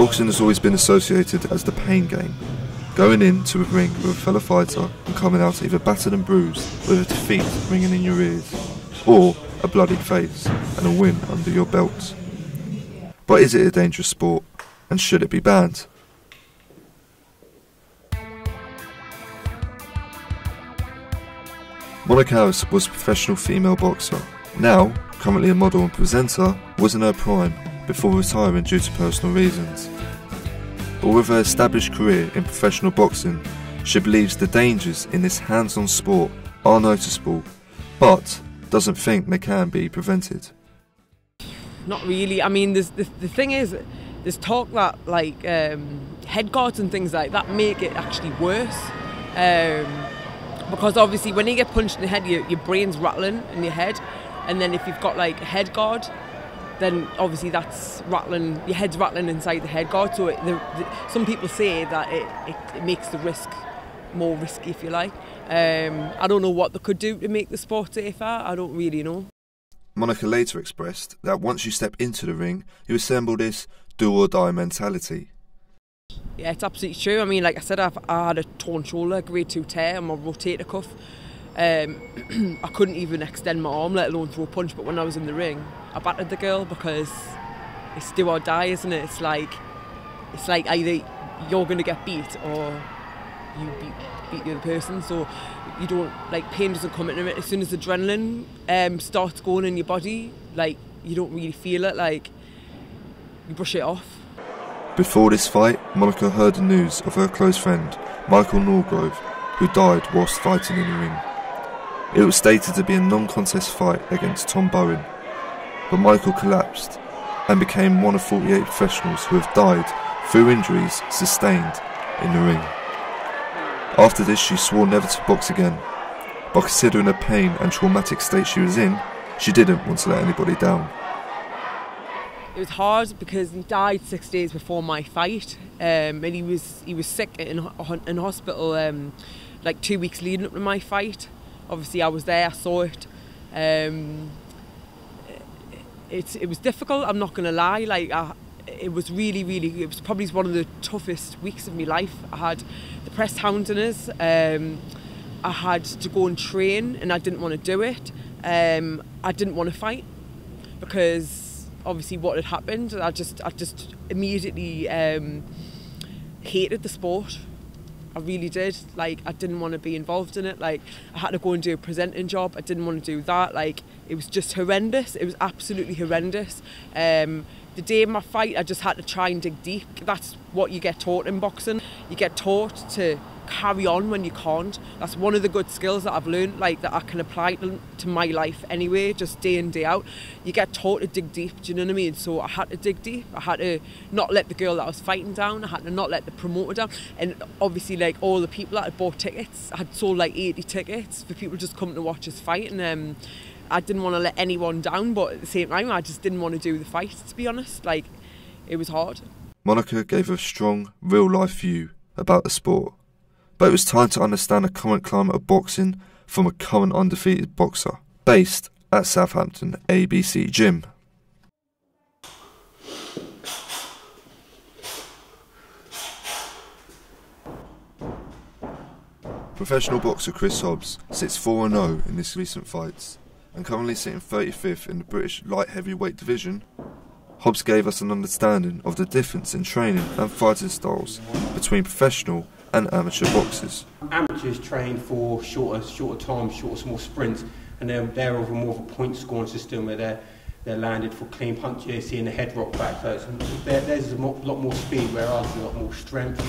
Boxing has always been associated as the pain game. Going into a ring with a fellow fighter and coming out either battered and bruised with a defeat ringing in your ears, or a bloodied face and a win under your belt. But is it a dangerous sport, and should it be banned? Monica Harris was a professional female boxer. Now, currently a model and presenter, was in her prime before retiring due to personal reasons. But with her established career in professional boxing, she believes the dangers in this hands-on sport are noticeable, but doesn't think they can be prevented. Not really. I mean, the thing is, there's talk that like head guards and things like that make it actually worse. Because obviously when you get punched in the head, your brain's rattling in your head, and then if you've got like a head guard, then obviously that's rattling, your head's rattling inside the head guard. So some people say that it makes the risk more risky, if you like. I don't know what they could do to make the sport safer. I don't really know. Monica later expressed that once you step into the ring, you assemble this do or die mentality. Yeah, it's absolutely true. I mean, like I said, I had a torn shoulder, grade 2 tear on my rotator cuff. I couldn't even extend my arm, let alone throw a punch. But when I was in the ring, I battered the girl because it's do or die, isn't it? It's like either you're going to get beat or you beat the other person. So you don't, like, pain doesn't come into it. As soon as adrenaline starts going in your body, like, you don't really feel it. Like, you brush it off. Before this fight, Monica heard the news of her close friend, Michael Norgrove, who died whilst fighting in the ring. It was stated to be a non-contest fight against Tom Bowen, but Michael collapsed and became one of 48 professionals who have died through injuries sustained in the ring. After this, she swore never to box again, but considering the pain and traumatic state she was in, she didn't want to let anybody down. It was hard because he died 6 days before my fight, and he was sick in hospital like 2 weeks leading up to my fight. Obviously I was there, I saw it. It was difficult, I'm not going to lie. Like, it was it was probably one of the toughest weeks of my life. I had the press hounding us, I had to go and train and I didn't want to do it. I didn't want to fight because obviously what had happened. I just immediately hated the sport. I really did. Like, I didn't want to be involved in it. Like, I had to go and do a presenting job. I didn't want to do that. Like, it was just horrendous. It was absolutely horrendous. The day of my fight, I just had to try and dig deep. That's what you get taught in boxing. You get taught to carry on when you can't. That's one of the good skills that I've learned, like, that I can apply to my life anyway, just day in, day out. You get taught to dig deep, do you know what I mean? So I had to dig deep. I had to not let the girl that I was fighting down. I had to not let the promoter down. And obviously, like, all the people that had bought tickets, I had sold like 80 tickets for people just coming to watch us fight. And I didn't want to let anyone down, but at the same time, I just didn't want to do the fight, to be honest. Like, it was hard. Monica gave a strong, real-life view about the sport. But it was time to understand the current climate of boxing from a current undefeated boxer, based at Southampton ABC Gym. Professional boxer Chris Hobbs sits 4-0 in this recent fights, and currently sitting 35th in the British light heavyweight division. Hobbs gave us an understanding of the difference in training and fighting styles between professional and amateur boxers. Amateurs train for shorter times, shorter small sprints, and they're over more of a point scoring system where they're landed for clean punches, seeing the head rock back. So there's a lot more speed, whereas a lot more strength,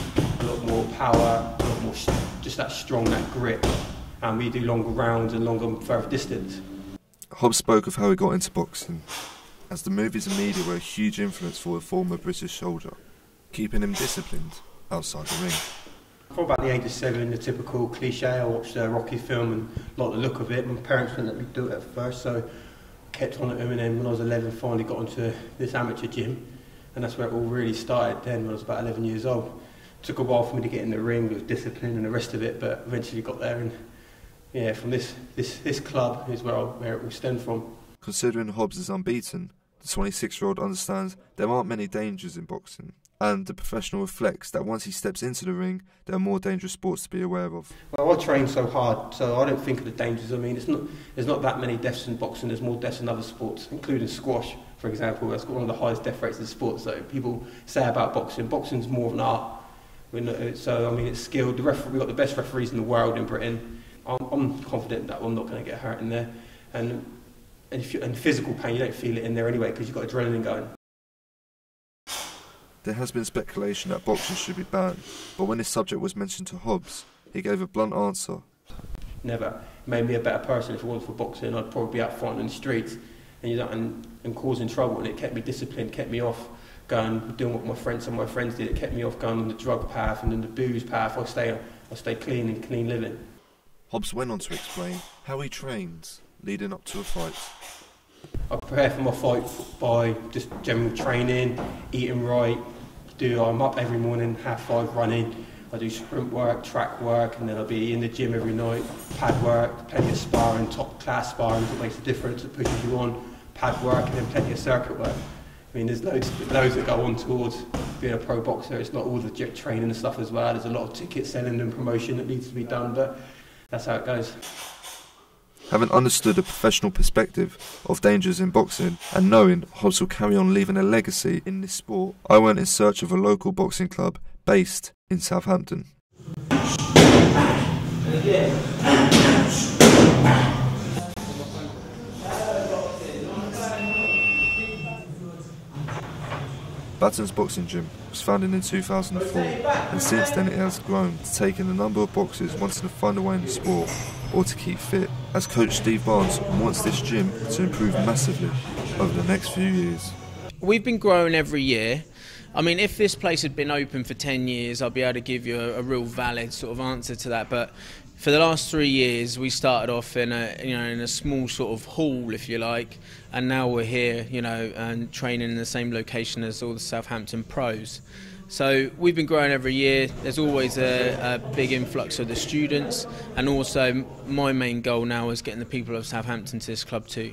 a lot more power, a lot more just that strong, that grit. And we do longer rounds and further distance. Hobbs spoke of how he got into boxing, as the movies and media were a huge influence for a former British soldier, keeping him disciplined outside the ring. From about the age of 7, the typical cliche, I watched a Rocky film and liked the look of it. My parents wouldn't let me do it at first, so I kept on at them, and then when I was 11, finally got onto this amateur gym, and that's where it all really started then, when I was about 11 years old. It took a while for me to get in the ring with discipline and the rest of it, but eventually got there, and yeah, from this club is where it all stemmed from. Considering Hobbs is unbeaten, the 26-year-old understands there aren't many dangers in boxing, and the professional reflects that once he steps into the ring, there are more dangerous sports to be aware of. Well, I train so hard, so I don't think of the dangers. I mean, there's not that many deaths in boxing. There's more deaths in other sports, including squash, for example. That's got one of the highest death rates in sport. So people say about boxing, boxing's more of an art. So I mean, it's skilled. We've got the best referees in the world in Britain. I'm confident that I'm not going to get hurt in there. And physical pain, you don't feel it in there anyway because you've got adrenaline going. There has been speculation that boxing should be banned, but when this subject was mentioned to Hobbs, he gave a blunt answer. Never. It made me a better person. If it wasn't for boxing, I'd probably be out front in the streets and causing trouble, and it kept me disciplined, kept me off going, doing what some of my friends did. It kept me off going on the drug path and then the booze path. I stay clean and clean living. Hobbs went on to explain how he trains leading up to a fight. I prepare for my fight by just general training, eating right. I'm up every morning, 5:30 running. I do sprint work, track work, and then I'll be in the gym every night. Pad work, plenty of sparring, top class sparring that makes a difference, it pushes you on. Pad work and then plenty of circuit work. I mean, there's loads that go on towards being a pro boxer. It's not all the training and stuff as well. There's a lot of ticket selling and promotion that needs to be done, but that's how it goes. Having understood the professional perspective of dangers in boxing and knowing Hobbs will carry on leaving a legacy in this sport, I went in search of a local boxing club based in Southampton. Batten's Boxing Gym was founded in 2004, and since then it has grown to take in a number of boxers wanting to find a way in the sport or to keep fit, as Coach Steve Barnes wants this gym to improve massively over the next few years. We've been growing every year. I mean, if this place had been open for 10 years, I'd be able to give you a real valid sort of answer to that. But for the last 3 years, we started off in a small sort of hall, if you like, and now we're here, and training in the same location as all the Southampton pros. So we've been growing every year. There's always a big influx of the students, and also my main goal now is getting the people of Southampton to this club too.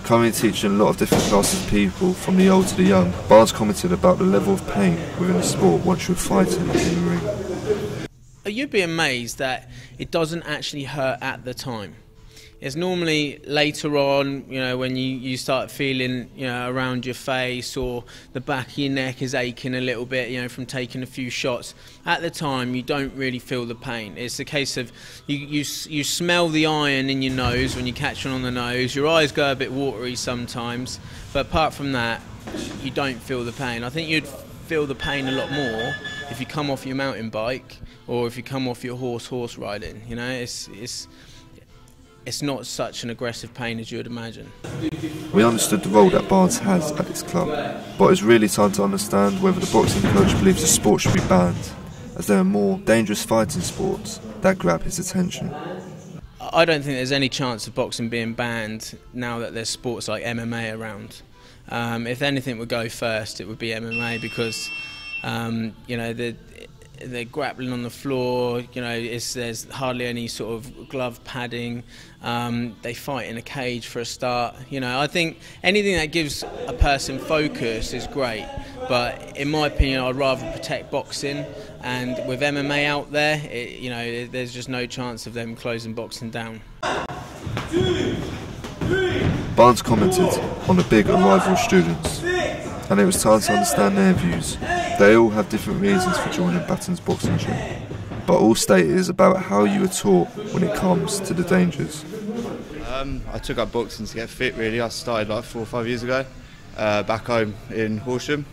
Currently teaching a lot of different classes of people, from the old to the young, Barnes commented about the level of pain within the sport once you're fighting in the ring. You'd be amazed that it doesn't actually hurt at the time. It's normally later on, when you start feeling, around your face or the back of your neck is aching a little bit, from taking a few shots. At the time, you don't really feel the pain. It's a case of you smell the iron in your nose when you catch one on the nose. Your eyes go a bit watery sometimes, but apart from that, you don't feel the pain. I think you'd feel the pain a lot more if you come off your mountain bike or if you come off your horse riding. It's not such an aggressive pain as you would imagine. We understood the role that Barnes has at his club, but it's really time to understand whether the boxing coach believes the sport should be banned, as there are more dangerous fighting sports that grab his attention. I don't think there's any chance of boxing being banned now that there's sports like MMA around. If anything would go first, it would be MMA because, they're grappling on the floor, there's hardly any sort of glove padding, they fight in a cage for a start. I think anything that gives a person focus is great, but in my opinion I'd rather protect boxing, and with MMA out there, there's just no chance of them closing boxing down. Barnes commented on the big arrival of students, and it was time to understand their views. They all have different reasons for joining Batten's Boxing Gym, but all state it is about how you are taught when it comes to the dangers. I took up boxing to get fit really. I started like 4 or 5 years ago, back home in Horsham.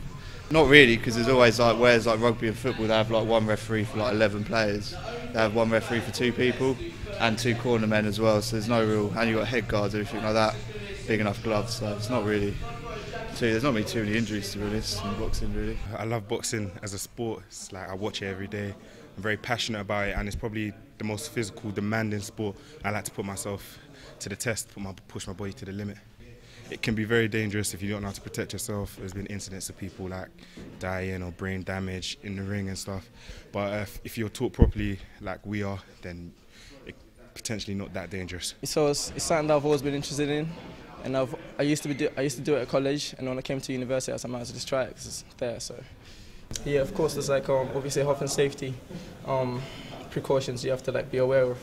Not really, because there's always whereas rugby and football they have like one referee for like 11 players. They have one referee for 2 people and 2 cornermen as well, so there's no real, and you've got head guards, everything like that, big enough gloves, so it's not really, there's not really too many injuries to be honest in boxing really. I love boxing as a sport. It's like I watch it every day. I'm very passionate about it, and it's probably the most physical, demanding sport. I like to put myself to the test, push my body to the limit. It can be very dangerous if you don't know how to protect yourself. There's been incidents of people like dying or brain damage in the ring and stuff. But if you're taught properly, like we are, then it's potentially not that dangerous. So it's something that I've always been interested in, and I used to do it at college, and when I came to university, I said, I might as well just try it because it's there. So Yeah, of course. There's like obviously health and safety precautions you have to like be aware of.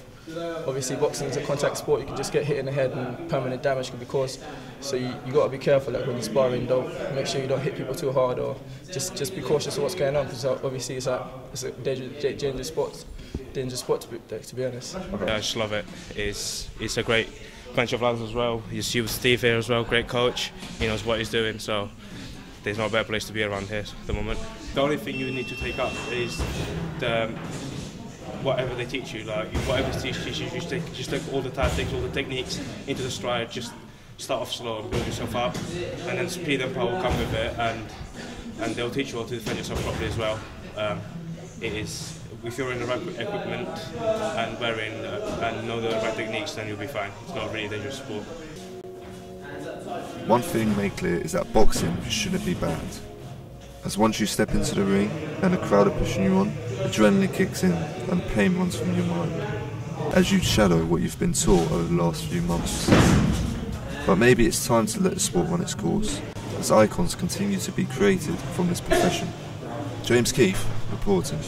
Obviously, boxing is a contact sport. You can just get hit in the head and permanent damage can be caused. So you got to be careful. Like when you're sparring, don't make sure you don't hit people too hard, or just be cautious of what's going on, because obviously it's a dangerous sport. To be honest. I just love it. It's a great bunch of lads as well. You see with Steve here as well, great coach. He knows what he's doing, so there's no better place to be around here at the moment. The only thing you need to take up is whatever they teach you. Like whatever they teach you, just take all the tactics, all the techniques into the stride. Just start off slow and build yourself up, and then speed and power will come with it, and they'll teach you how to defend yourself properly as well. If you're in the right equipment and wearing and know the right techniques, then you'll be fine. It's not really a dangerous sport. One thing made clear is that boxing shouldn't be banned. As once you step into the ring and the crowd are pushing you on, adrenaline kicks in and pain runs from your mind, as you shadow what you've been taught over the last few months. But maybe it's time to let the sport run its course, as icons continue to be created from this profession. James Keith, reporting.